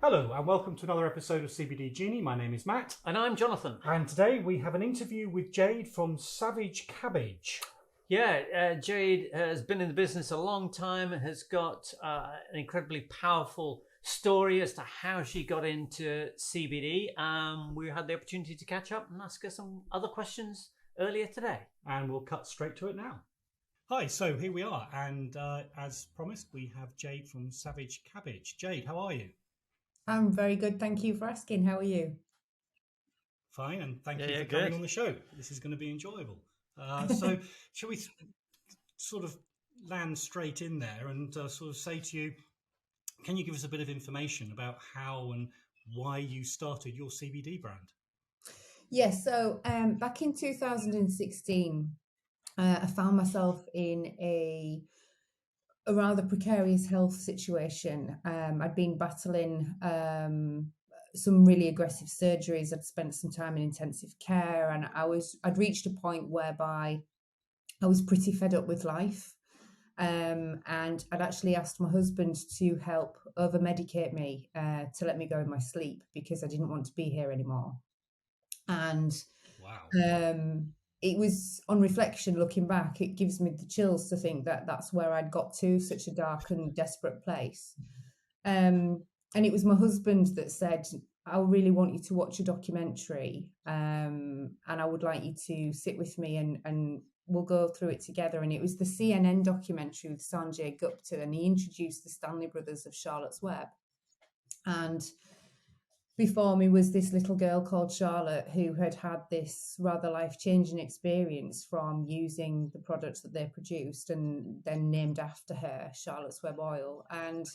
Hello and welcome to another episode of CBD Genie. My name is Matt. And I'm Jonathan. And today we have an interview with Jade from Savage Cabbage. Jade has been in the business a long time, has got an incredibly powerful story as to how she got into CBD. We had the opportunity to catch up and ask her some other questions earlier today. And we'll cut straight to it now. Hi, so here we are. And as promised, we have Jade from Savage Cabbage. Jade, how are you? I'm very good. Thank you for asking. How are you? Fine, and thank you for coming on the show. This is going to be enjoyable. So shall we sort of land straight in there and sort of say to you, can you give us a bit of information about how and why you started your CBD brand? Yes, so back in 2016, I found myself in a rather precarious health situation. I'd been battling some really aggressive surgeries. I'd spent some time in intensive care, and I'd reached a point whereby I was pretty fed up with life. And I'd actually asked my husband to help over-medicate me to let me go in my sleep because I didn't want to be here anymore. And wow. It was, on reflection, looking back, it gives me the chills to think that that's where I'd got to, such a dark and desperate place. And it was my husband that said, I really want you to watch a documentary, and I would like you to sit with me and we'll go through it together. And it was the CNN documentary with Sanjay Gupta, and he introduced the Stanley brothers of Charlotte's Web. And before me was this little girl called Charlotte who had had this rather life-changing experience from using the products that they produced and then named after her, Charlotte's Web Oil. And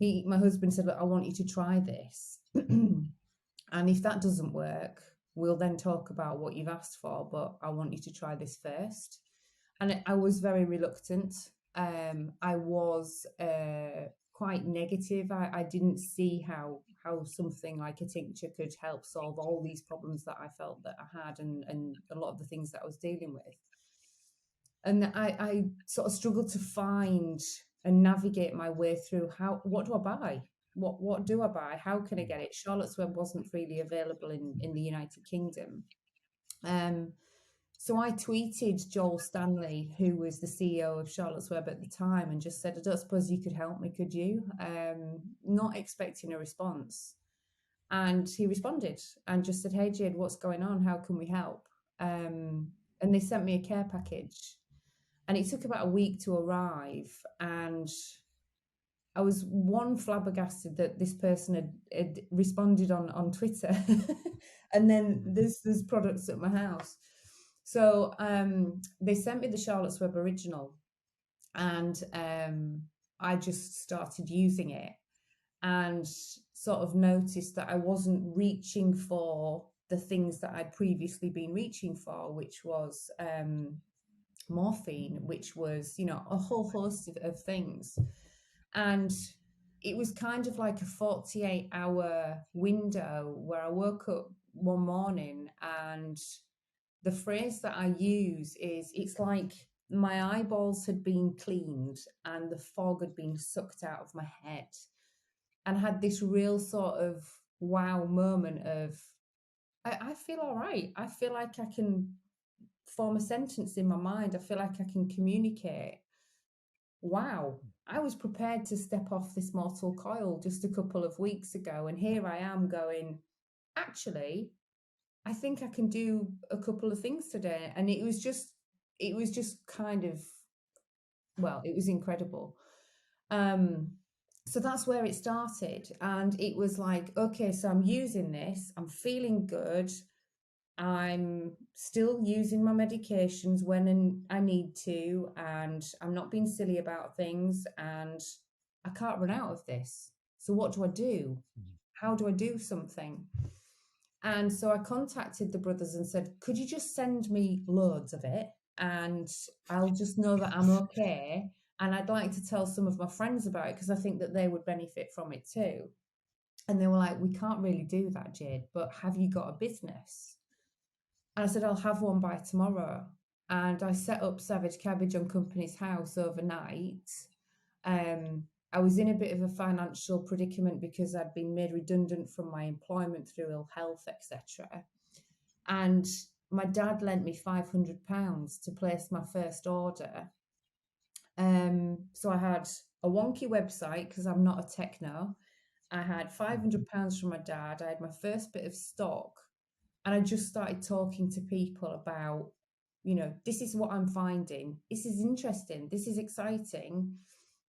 my husband said, look, I want you to try this. And if that doesn't work, we'll then talk about what you've asked for, but I want you to try this first. And I was very reluctant. I was quite negative. I didn't see how something like a tincture could help solve all these problems that I felt that I had and a lot of the things that I was dealing with. And I sort of struggled to find and navigate my way through what do I buy? What do I buy? How can I get it? Charlotte's Web wasn't freely available in the United Kingdom. So I tweeted Joel Stanley, who was the CEO of Charlotte's Web at the time, and just said, I don't suppose you could help me, could you? Not expecting a response. And he responded and just said, hey, Jade, what's going on? How can we help? And they sent me a care package. And it took about a week to arrive. And I was flabbergasted that this person had responded on Twitter. And then there's products at my house. So they sent me the Charlotte's Web original, and I just started using it and sort of noticed that I wasn't reaching for the things that I'd previously been reaching for, which was morphine, which was, a whole host of things. And it was kind of like a 48-hour window where I woke up one morning and the phrase that I use is, it's like my eyeballs had been cleaned and the fog had been sucked out of my head, and had this real sort of wow moment of, I feel all right. I feel like I can form a sentence in my mind. I feel like I can communicate. Wow, I was prepared to step off this mortal coil just a couple of weeks ago, and here I am going, actually, I think I can do a couple of things today. And it was just kind of, well, it was incredible. So that's where it started. And it was like, okay, so I'm using this, I'm feeling good. I'm still using my medications when I need to, and I'm not being silly about things, and I can't run out of this. So what do I do? How do I do something? And so I contacted the brothers and said, could you just send me loads of it and I'll just know that I'm okay. And I'd like to tell some of my friends about it because I think that they would benefit from it too. And they were like, we can't really do that, Jade, but have you got a business? And I said, I'll have one by tomorrow. And I set up Savage Cabbage on Company's House overnight. I was in a bit of a financial predicament because I'd been made redundant from my employment through ill health, etc. And my dad lent me £500 to place my first order. So I had a wonky website because I'm not a techno. I had £500 from my dad. I had my first bit of stock, and I just started talking to people about, this is what I'm finding. This is interesting. This is exciting.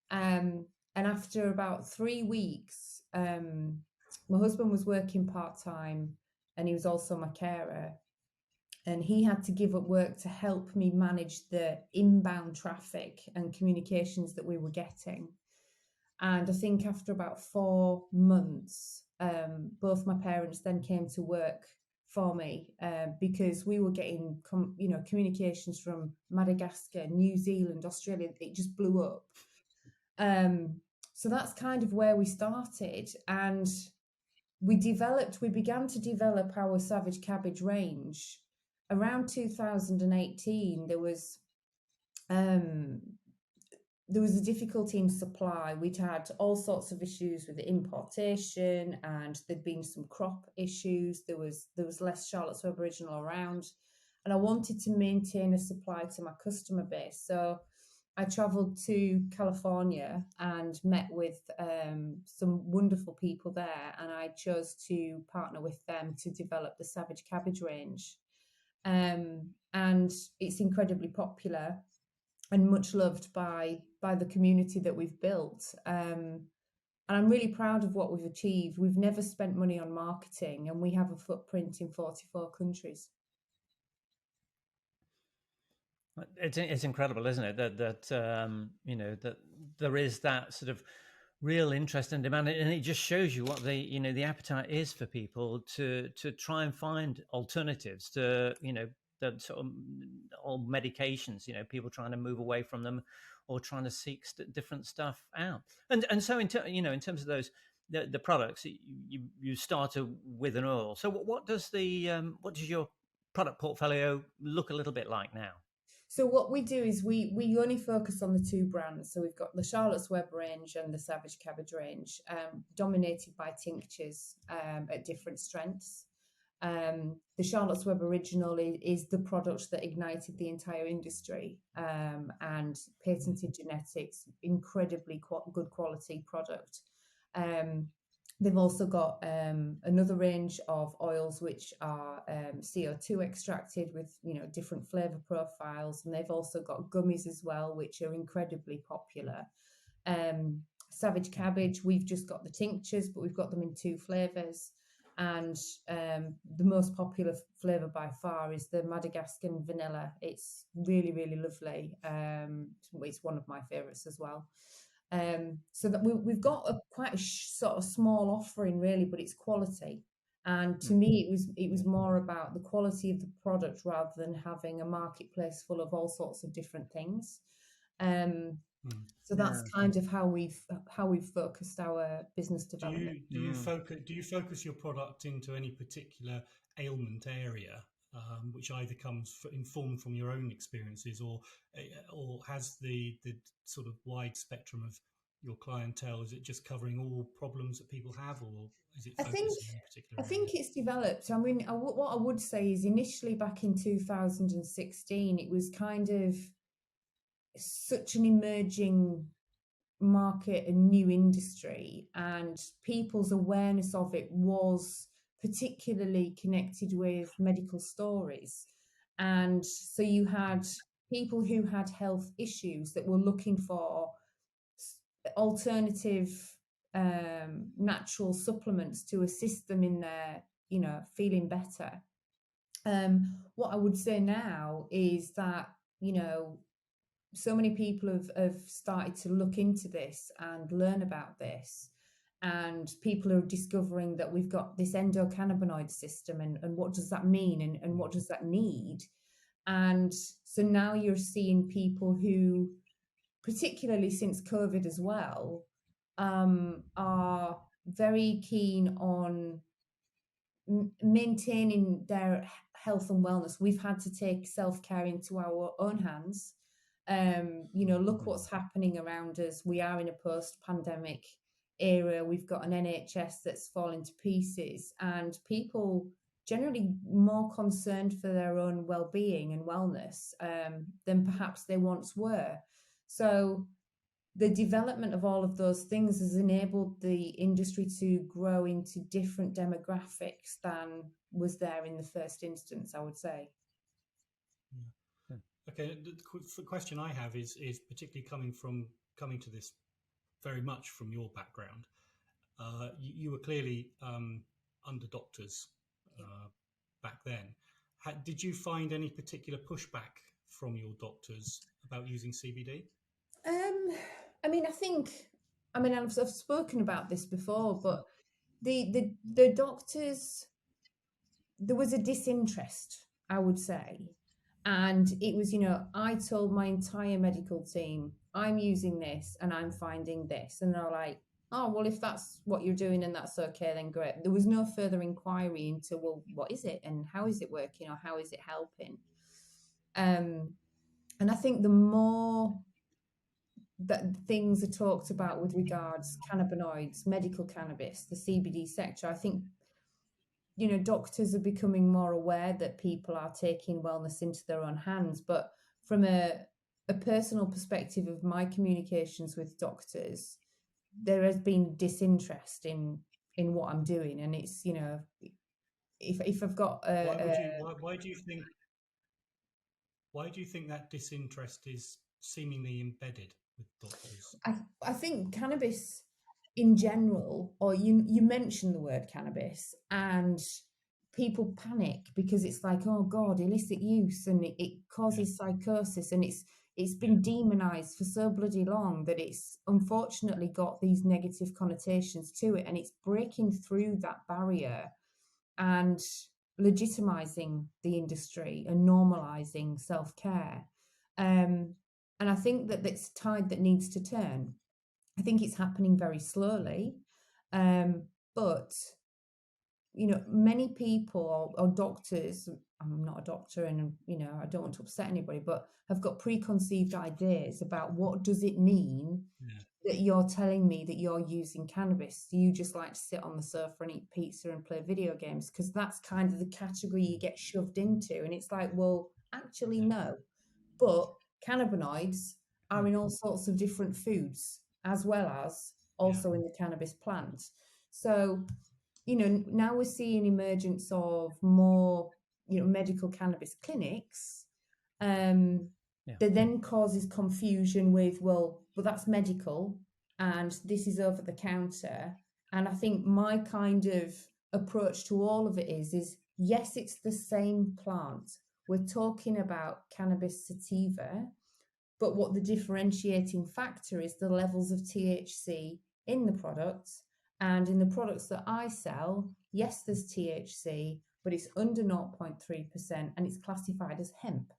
And after about 3 weeks, my husband was working part-time and he was also my carer. And he had to give up work to help me manage the inbound traffic and communications that we were getting. And I think after about 4 months, both my parents then came to work for me because we were getting, communications from Madagascar, New Zealand, Australia. It just blew up. So that's kind of where we started. And we began to develop our Savage Cabbage range. Around 2018, there was a difficulty in supply. We'd had all sorts of issues with the importation, and there'd been some crop issues. There was less Charlotte's Web Original around, and I wanted to maintain a supply to my customer base. So I travelled to California and met with some wonderful people there, and I chose to partner with them to develop the Savage Cabbage range. And it's incredibly popular and much loved by the community that we've built. And I'm really proud of what we've achieved. We've never spent money on marketing, and we have a footprint in 44 countries. It's incredible, isn't it? That there is that sort of real interest and demand, and it just shows you what the appetite is for people to try and find alternatives to the sort of old medications. People trying to move away from them or trying to seek different stuff out. And so in terms of those the products, you started with an oil. So what does your product portfolio look a little bit like now? So what we do is we only focus on the 2 brands. So we've got the Charlotte's Web range and the Savage Cabbage range, dominated by tinctures at different strengths. The Charlotte's Web Original is the product that ignited the entire industry, and patented genetics, incredibly good quality product. They've also got another range of oils which are CO2 extracted with different flavour profiles, and they've also got gummies as well, which are incredibly popular. Savage Cabbage, we've just got the tinctures, but we've got them in 2 flavours, and the most popular flavour by far is the Madagascar vanilla. It's really, really lovely. It's one of my favourites as well. So that we've got quite a sort of small offering really, but it's quality. And to me, it was more about the quality of the product rather than having a marketplace full of all sorts of different things. So that's kind of how we've focused our business development. Do you focus your product into any particular ailment area, which either comes informed from your own experiences or has the sort of wide spectrum of your clientele? Is it just covering all problems that people have, or is it focusing on a particular area? I think it's developed. I mean, what I would say is initially back in 2016, it was kind of such an emerging market and new industry, and people's awareness of it was particularly connected with medical stories. And so you had people who had health issues that were looking for alternative natural supplements to assist them in their feeling better. What I would say now is that so many people have started to look into this and learn about this, and people are discovering that we've got this endocannabinoid system, and what does that mean, and what does that need. And so now you're seeing people who, particularly since COVID as well, are very keen on maintaining their health and wellness. We've had to take self-care into our own hands. Look what's happening around us. We are in a post-pandemic era. We've got an NHS that's falling to pieces, and people generally more concerned for their own well-being and wellness than perhaps they once were. So the development of all of those things has enabled the industry to grow into different demographics than was there in the first instance, I would say. Yeah. Okay, the question I have is particularly coming to this very much from your background. You were clearly under doctors back then. Did you find any particular pushback from your doctors about using CBD? I've spoken about this before, but the doctors, there was a disinterest, I would say. And it was, I told my entire medical team, I'm using this and I'm finding this. And they're like, oh, well, if that's what you're doing and that's okay, then great. There was no further inquiry into, well, what is it and how is it working or how is it helping? And I think the more that things are talked about with regards cannabinoids, medical cannabis, the CBD sector, I think, doctors are becoming more aware that people are taking wellness into their own hands. But from a personal perspective of my communications with doctors, there has been disinterest in what I'm doing. And it's, if I've got why do you think that disinterest is seemingly embedded with doctors? I think cannabis in general, or you mention the word cannabis and people panic because it's like, oh God, illicit use, and it causes psychosis, and it's been demonized for so bloody long that it's unfortunately got these negative connotations to it, and it's breaking through that barrier and legitimizing the industry and normalizing self-care. And I think that it's a tide that needs to turn. I think it's happening very slowly, but many people or doctors, I'm not a doctor and I don't want to upset anybody, but have got preconceived ideas about what does it mean that you're telling me that you're using cannabis. Do you just like to sit on the sofa and eat pizza and play video games? Because that's kind of the category you get shoved into. And it's like, well, actually, no. But cannabinoids are in all sorts of different foods, as well as also in the cannabis plant. So, now we're seeing emergence of more, medical cannabis clinics that then causes confusion with, well, that's medical and this is over the counter. And I think my kind of approach to all of it is yes, it's the same plant. We're talking about cannabis sativa, but what the differentiating factor is the levels of THC in the products. And in the products that I sell, yes, there's THC, but it's under 0.3% and it's classified as hemp.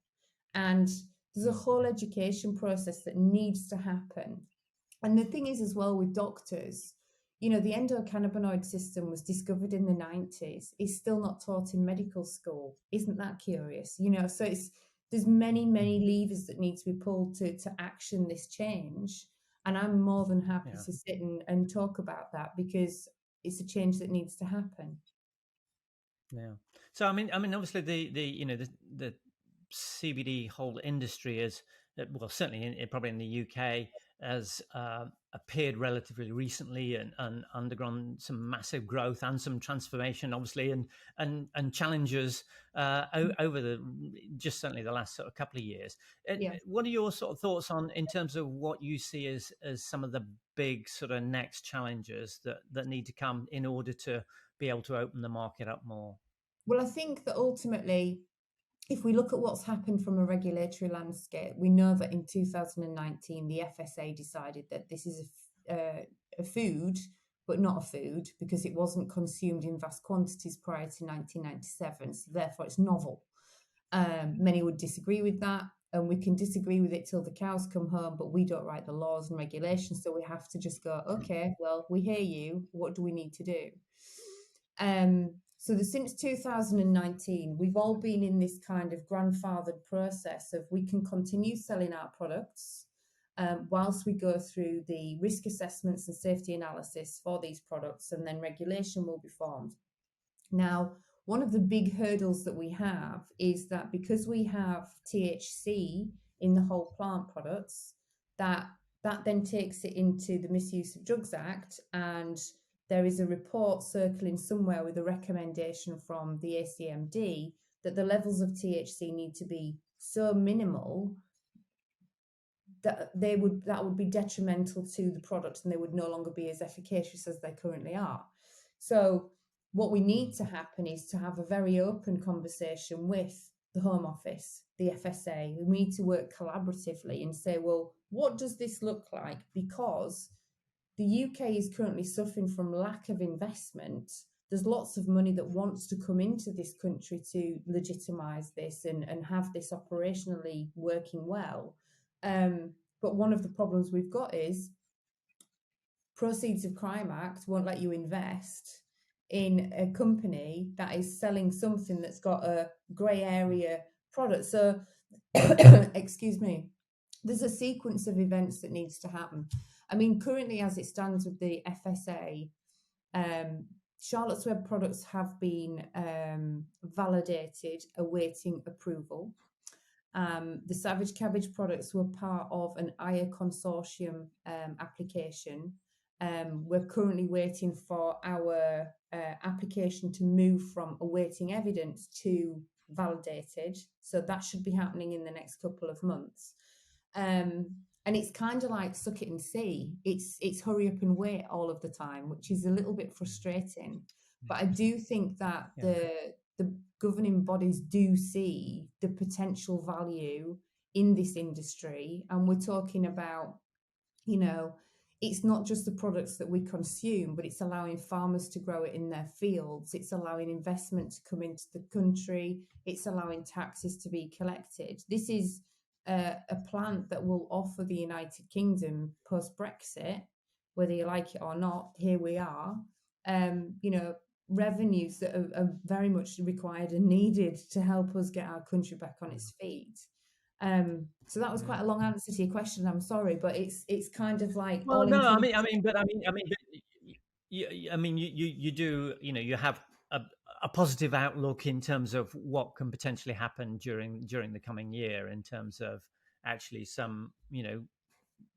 And there's a whole education process that needs to happen. And the thing is as well with doctors, the endocannabinoid system was discovered in the 90s. It's still not taught in medical school. Isn't that curious? So there's many, many levers that need to be pulled to action this change. And I'm more than happy to sit and talk about that because it's a change that needs to happen. Yeah. So I mean, obviously the CBD whole industry is, well, certainly probably in the UK, has appeared relatively recently and undergone some massive growth and some transformation, obviously, and challenges over just certainly the last sort of couple of years. What are your sort of thoughts on in terms of what you see as some of the big sort of next challenges that need to come in order to be able to open the market up more? Well, I think that ultimately, if we look at what's happened from a regulatory landscape, we know that in 2019, the FSA decided that this is a food, but not a food because it wasn't consumed in vast quantities prior to 1997. So therefore, it's novel. Many would disagree with that, and we can disagree with it till the cows come home, but we don't write the laws and regulations. So we have to just go, okay, well, we hear you. What do we need to do? So since 2019, we've all been in this kind of grandfathered process of we can continue selling our products whilst we go through the risk assessments and safety analysis for these products, and then regulation will be formed. Now, one of the big hurdles that we have is that because we have THC in the whole plant products, that then takes it into the Misuse of Drugs Act, and there is a report circling somewhere with a recommendation from the ACMD that the levels of THC need to be so minimal that would be detrimental to the product, and they would no longer be as efficacious as they currently are. So what we need to happen is to have a very open conversation with the Home Office, the FSA. We need to work collaboratively and say, well, what does this look like? Because the UK is currently suffering from lack of investment. There's lots of money that wants to come into this country to legitimise this and have this operationally working well. But one of the problems we've got is Proceeds of Crime Act won't let you invest in a company that is selling something that's got a grey area product. So, excuse me, there's a sequence of events that needs to happen. I mean, currently as it stands with the FSA, Charlotte's Web products have been validated, awaiting approval. The Savage Cabbage products were part of an IRA consortium application. We're currently waiting for our application to move from awaiting evidence to validated. So that should be happening in the next couple of months. And it's kind of like suck it and see. It's hurry up and wait all of the time, which is a little bit frustrating. But I do think that the governing bodies do see the potential value in this industry. And we're talking about, it's not just the products that we consume, but it's allowing farmers to grow it in their fields. It's allowing investment to come into the country. It's allowing taxes to be collected. This is a plant that will offer the United Kingdom post-Brexit, whether you like it or not, here we are, revenues that are very much required and needed to help us get our country back on its feet. So that was quite a long answer to your question. I'm sorry, but it's kind of like you do, you have a positive outlook in terms of what can potentially happen during the coming year in terms of actually some,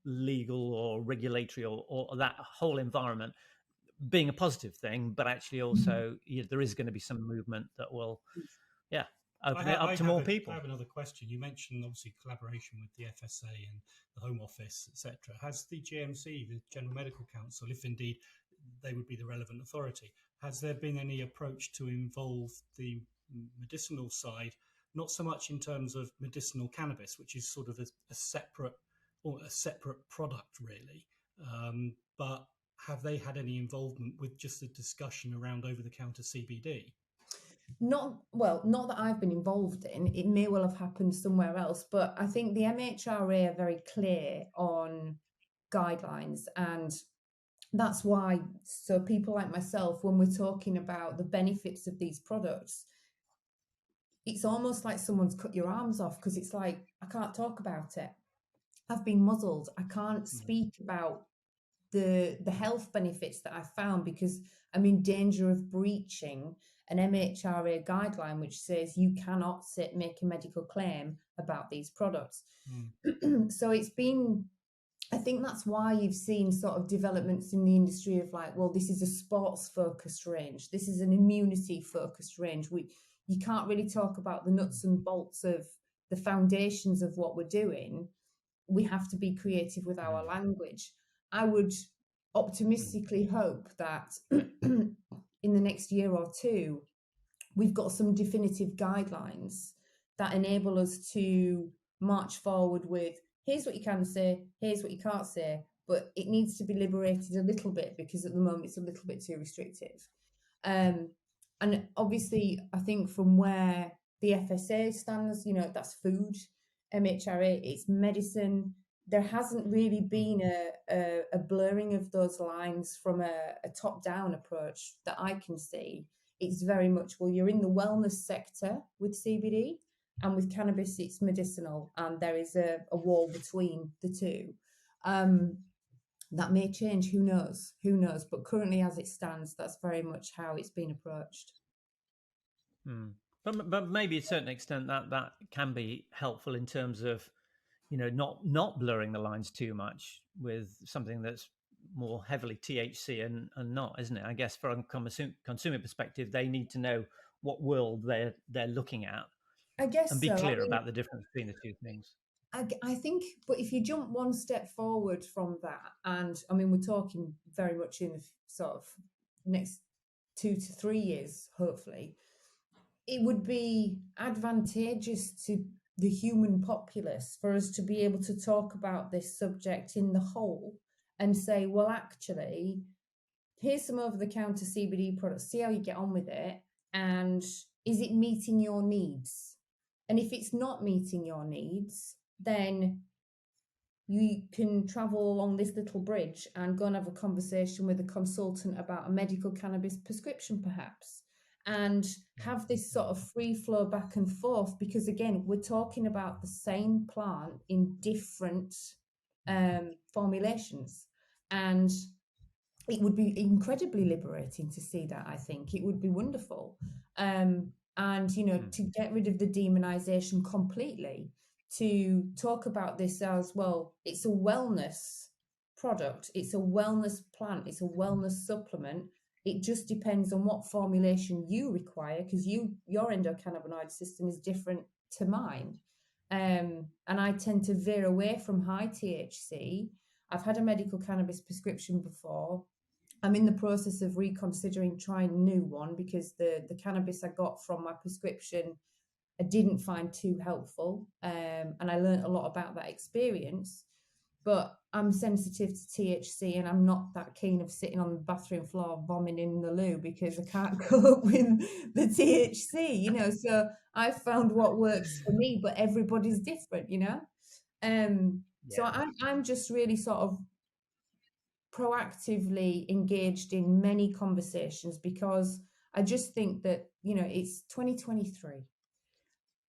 legal or regulatory or that whole environment being a positive thing, but actually also there is going to be some movement that will, open it up to more people. I have another question. You mentioned obviously collaboration with the FSA and the Home Office, etc. Has the GMC, the General Medical Council, if indeed they would be the relevant authority, has there been any approach to involve the medicinal side, not so much in terms of medicinal cannabis, which is sort of a separate product really, but have they had any involvement with just the discussion around over-the-counter CBD? Not that I've been involved in. It may well have happened somewhere else, but I think the MHRA are very clear on guidelines, and that's why, so people like myself, when we're talking about the benefits of these products, it's almost like someone's cut your arms off, because it's like, I can't talk about it. I've been muzzled. I can't speak about the health benefits that I found because I'm in danger of breaching an MHRA guideline which says you cannot make a medical claim about these products. So it's been, I think that's why you've seen sort of developments in the industry of like, well, this is a sports focused range. This is an immunity focused range. You can't really talk about the nuts and bolts of the foundations of what we're doing. We have to be creative with our language. I would optimistically hope that in the next year or two, we've got some definitive guidelines that enable us to march forward with, here's what you can say, here's what you can't say, but it needs to be liberated a little bit because at the moment it's a little bit too restrictive. And obviously, I think from where the FSA stands, that's food, MHRA, it's medicine. There hasn't really been a blurring of those lines from a top-down approach that I can see. it's very much, well, you're in the wellness sector with CBD, and with cannabis, it's medicinal, and there is a wall between the two. That may change, who knows? But currently, as it stands, that's very much how it's been approached. But maybe to a certain extent that can be helpful in terms of, not blurring the lines too much with something that's more heavily THC and not, isn't it? I guess from a consumer perspective, they need to know what world they're looking at. I guess, and be clear about the difference between the two things. I think, but if you jump one step forward from that, and I mean, we're talking very much in the sort of next 2 to 3 years, hopefully, it would be advantageous to the human populace for us to be able to talk about this subject in the whole and say, well, actually, here's some over-the-counter CBD products, see how you get on with it, and is it meeting your needs? And if it's not meeting your needs, then you can travel along this little bridge and go and have a conversation with a consultant about a medical cannabis prescription, perhaps, and have this sort of free flow back and forth, because again, we're talking about the same plant in different formulations, and it would be incredibly liberating to see that. I think it would be wonderful, and to get rid of the demonization completely, to talk about this as, well, it's a wellness product, it's a wellness plant, it's a wellness supplement. It just depends on what formulation you require, because your endocannabinoid system is different to mine. And I tend to veer away from high THC. I've had a medical cannabis prescription before. I'm in the process of reconsidering trying a new one, because the cannabis I got from my prescription I didn't find too helpful. And I learned a lot about that experience. But I'm sensitive to THC, and I'm not that keen of sitting on the bathroom floor vomiting in the loo, because I can't cope with the THC, So I found what works for me, but everybody's different, So I'm just really sort of proactively engaged in many conversations, because I just think that, it's 2023.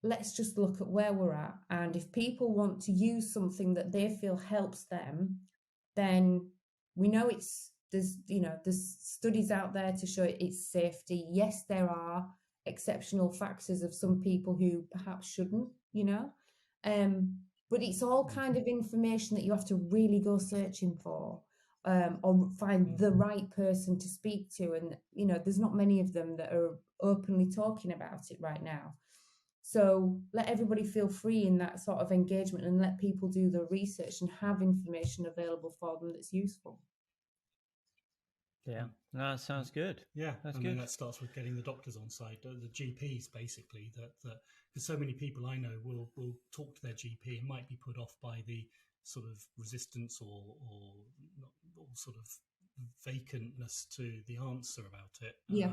Let's just look at where we're at. And if people want to use something that they feel helps them, then we know there's studies out there to show its safety. Yes, there are exceptional factors of some people who perhaps shouldn't, but it's all kind of information that you have to really go searching for, or find the right person to speak to. And, there's not many of them that are openly talking about it right now. So let everybody feel free in that sort of engagement, and let people do the research and have information available for them that's useful. Yeah, no, that sounds good. Yeah, that's good. Mean, that starts with getting the doctors on side, the GPs, basically. That because so many people I know will talk to their GP and might be put off by the sort of resistance or sort of vacantness to the answer about it. Yeah.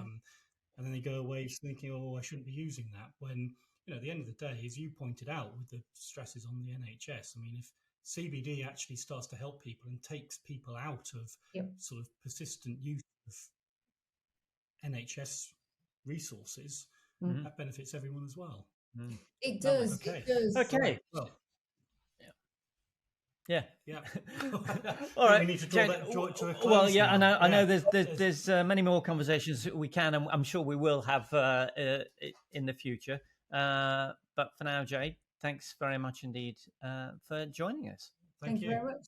And then they go away thinking, oh, I shouldn't be using that. When, at the end of the day, as you pointed out with the stresses on the NHS, I mean, if CBD actually starts to help people and takes people out of sort of persistent use of NHS resources, that benefits everyone as well. It does. Okay. It does. Okay. Well, yeah. All right. We need to draw it to a close. Well, yeah, now. I know. There's many more conversations we can, and I'm sure we will have in the future. But for now, Jade, thanks very much indeed for joining us. Thank you very much.